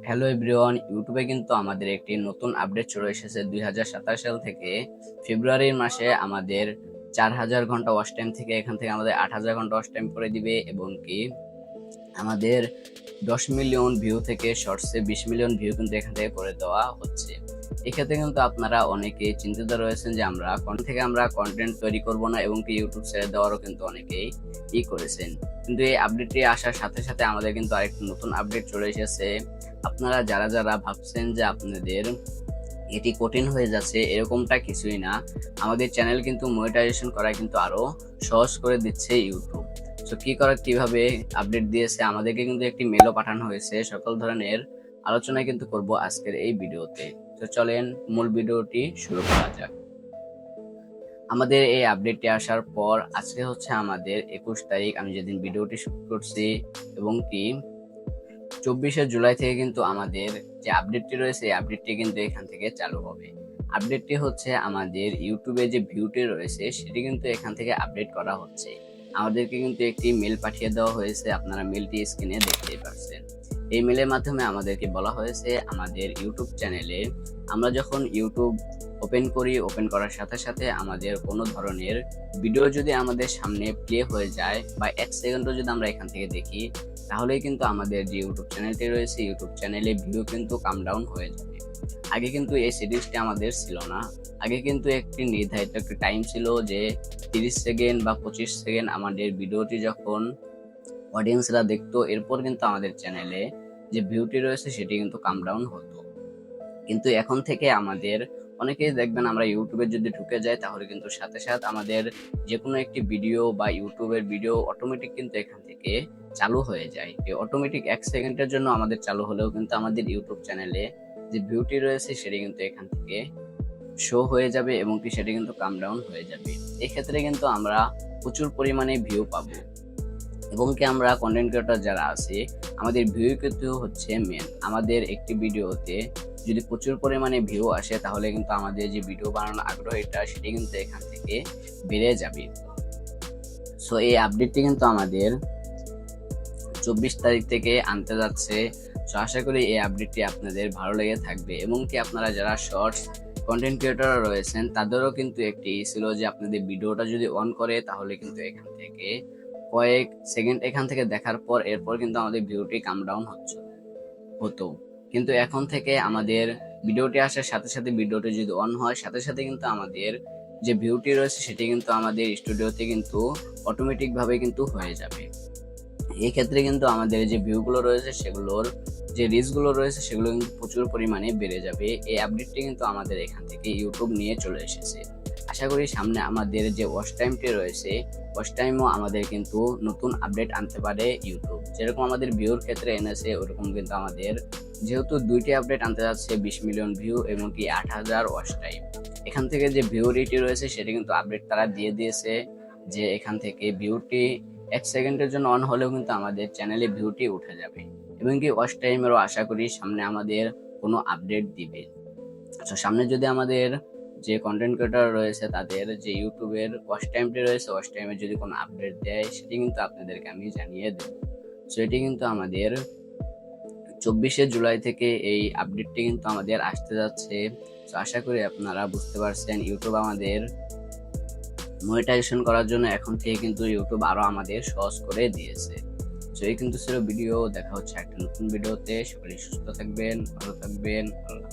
Hello everyone, ইউটিউবে কিন্তু আমাদের একটি নতুন আপডেট চলে এসেছে 2027 সাল থেকে। ফেব্রুয়ারির মাসে আমাদের 4000 ঘন্টা ওয়াচ টাইম থেকে এখান থেকে আমাদের 8000 ঘন্টা ওয়াচ টাইম করে দিবে, এবং কি আমাদের 10 মিলিয়ন ভিউ থেকে শর্টসে 20 মিলিয়ন ভিউ কিন্তু এখান থেকে করে দেওয়া হচ্ছে। এক্ষেত্রে কিন্তু আপনারা অনেকেই চিন্তিত রয়েছেন যে আমরা কন্টেন্ট তৈরি করব না, এবং কি ইউটিউব ছেড়ে দেওয়ারও কিন্তু অনেকেই করেছেন। কিন্তু এই আপডেটটি আসার সাথে সাথে আমাদের কিন্তু আরেকটি নতুন আপডেট চলে এসেছে। আপনারা যারা যারা ভাবছেন যে আপনাদের এটি কঠিন হয়ে যাচ্ছে, এরকমটা কিছুই না। আমাদের চ্যানেল কিন্তু মনিটাইজেশন করা কিন্তু আরো সহজ করে দিচ্ছে ইউটিউব। তো কিভাবে আপডেট দিয়েছে, আমাদেরকে কিন্তু একটি মেলও পাঠানো হয়েছে। সকল ধরনের আলোচনা কিন্তু করব আজকের এই ভিডিওতে। তো চলেন মূল ভিডিওটি শুরু করা যাক। আমাদের এই আপডেটটি আসার পর আজকে হচ্ছে আমাদের 21 তারিখ, আমি যেদিন ভিডিওটি শুট করছি, এবং কি 24শে জুলাই থেকে কিন্তু আমাদের যে আপডেটটি রয়েছে এই আপডেটটি কিন্তু এখান থেকে চালু হবে। আপডেটটি হচ্ছে আমাদের ইউটিউবে যে ভিউটি রয়েছে সেটি কিন্তু এখান থেকে আপডেট করা হচ্ছে। আমাদেরকে কিন্তু একটি মেল পাঠিয়ে দেওয়া হয়েছে, আপনারা মেলটি স্ক্রিনে দেখতেই পাচ্ছেন। এই মেলের মাধ্যমে আমাদেরকে বলা হয়েছে আমাদের ইউটিউব চ্যানেলে আমরা যখন ইউটিউব ওপেন করার সাথে সাথে আমাদের কোনো ধরনের ভিডিও যদি আমাদের সামনে প্লে হয়ে যায় বা 1 সেকেন্ডও যদি আমরা এখান থেকে দেখি, তাহলেই কিন্তু আমাদের যে ইউটিউব চ্যানেলটি রয়েছে ইউটিউব চ্যানেলে ভিউ কিন্তু কাম ডাউন হয়ে যাবে। আগে কিন্তু এই সিরিজটি আমাদের ছিল না। আগে কিন্তু একটি নির্ধারিত একটি টাইম ছিল যে 30 সেকেন্ড বা 25 সেকেন্ড আমাদের ভিডিওটি যখন অডিয়েন্সরা দেখতো, এরপর কিন্তু আমাদের চ্যানেলে যে ভিউটি রয়েছে সেটি কিন্তু কাম ডাউন হতো। কিন্তু এখন থেকে আমাদের অনেকেই দেখবেন আমরা ইউটিউবে যদি ঢুকে যাই তাহলে কিন্তু সাথে সাথে আমাদের যে কোনো একটি ভিডিও বা ইউটিউবের ভিডিও অটোমেটিক কিন্তু এখান থেকে চালু হয়ে যায়। এই অটোমেটিক 1 সেকেন্ডের জন্য আমাদের চালু হলেও কিন্তু আমাদের ইউটিউব চ্যানেলে যে ভিউটি রয়েছে সেটি কিন্তু এখান থেকে শো হয়ে যাবে, এবং কি সেটি কিন্তু কাম ডাউন হয়ে যাবে। এক্ষেত্রে কিন্তু আমরা প্রচুর পরিমাণে ভিউ পাবো, এবং কি আমরা কন্টেন্ট ক্রিয়েটর যারা আছি আমাদের ভিউ কিন্তু হচ্ছে মেন। আমাদের একটি ভিডিওতে যদি প্রচুর পরিমাণে ভিউ আসে তাহলে কিন্তু আমাদের যে ভিডিও বানানোর আগ্রহটা সেটি কিন্তু এখান থেকে বেড়ে যাবে। সো এই আপডেটটি কিন্তু আমাদের 24 তারিখ থেকে আনতে যাচ্ছে। সো আশা করি এই আপডেটটি আপনাদের ভালো লেগে থাকবে, এবং কি আপনারা যারা শর্টস কন্টেন্ট ক্রিয়েটর রয়েছেন তাদেরও কিন্তু একটি ছিল যে আপনাদের ভিডিওটা যদি অন করে তাহলে কিন্তু এখান থেকে কয়েক সেকেন্ড এখান থেকে দেখার পর এরপর কিন্তু আমাদের ভিউটি কাম ডাউন হতো। কিন্তু এখন থেকে আমাদের ভিডিওটি আসার সাথে সাথে ভিডিওটি যদি অন হয় সাথে সাথে কিন্তু আমাদের যে ভিউটি রয়েছে সেটি কিন্তু আমাদের স্টুডিওতে কিন্তু অটোমেটিক ভাবে কিন্তু হয়ে যাবে। এই ক্ষেত্রে কিন্তু আমাদের যে ভিউগুলো রয়েছে সেগুলোর যে রিচগুলো রয়েছে সেগুলো কিন্তু প্রচুর পরিমাণে বেড়ে যাবে। এই আপডেটটি কিন্তু আমাদের এখান থেকে ইউটিউব নিয়ে চলে এসেছে। আশা করি সামনে আমাদের যে ওয়াচ টাইমটি রয়েছে ওয়াচ টাইমও আমাদের কিন্তু নতুন আপডেট আনতে পারে ইউটিউব। যেরকম আমাদের ভিউর ক্ষেত্রে এনেছে ওরকম কিন্তু আমাদের যেহেতু 2টি আপডেট আনতে যাচ্ছে, 20 মিলিয়ন ভিউ এবং কি 8000 ওয়াচ টাইম, এখান থেকে যে ভিউ রেটটি রয়েছে সেটি কিন্তু আপডেট তারা দিয়ে দিয়েছে যে এখান থেকে ভিউটি 1 সেকেন্ডের জন্য অন হলেও কিন্তু আমাদের চ্যানেলে ভিউটি উঠে যাবে, এবং কি ওয়াচ টাইমেরও আশা করি সামনে আমাদের কোনো আপডেট দিবে। তো সামনে যদি আমাদের যে কন্টেন্ট ক্রিয়েটর রয়েছে তাদের যে ইউটিউবের ওয়াচ টাইমটি রয়েছে ওয়াচ টাইমের যদি কোনো আপডেট দেয় সেটি কিন্তু আপনাদেরকে আমি জানিয়ে দেব। সো এটি কিন্তু আমাদের 24শে জুলাই থেকে এই আপডেটটি কিন্তু আমাদের আসতে যাচ্ছে। তো আশা করি আপনারা বুঝতে পারছেন ইউটিউব আমাদের মনিটাইজেশন করার জন্য এখন থেকে কিন্তু ইউটিউব আরো আমাদের সহজ করে দিয়েছে। তো এই কিন্তু ছিল ভিডিও। দেখা হচ্ছে একটা নতুন ভিডিওতে। সকলেই সুস্থ থাকবেন, ভালো থাকবেন। আল্লাহ।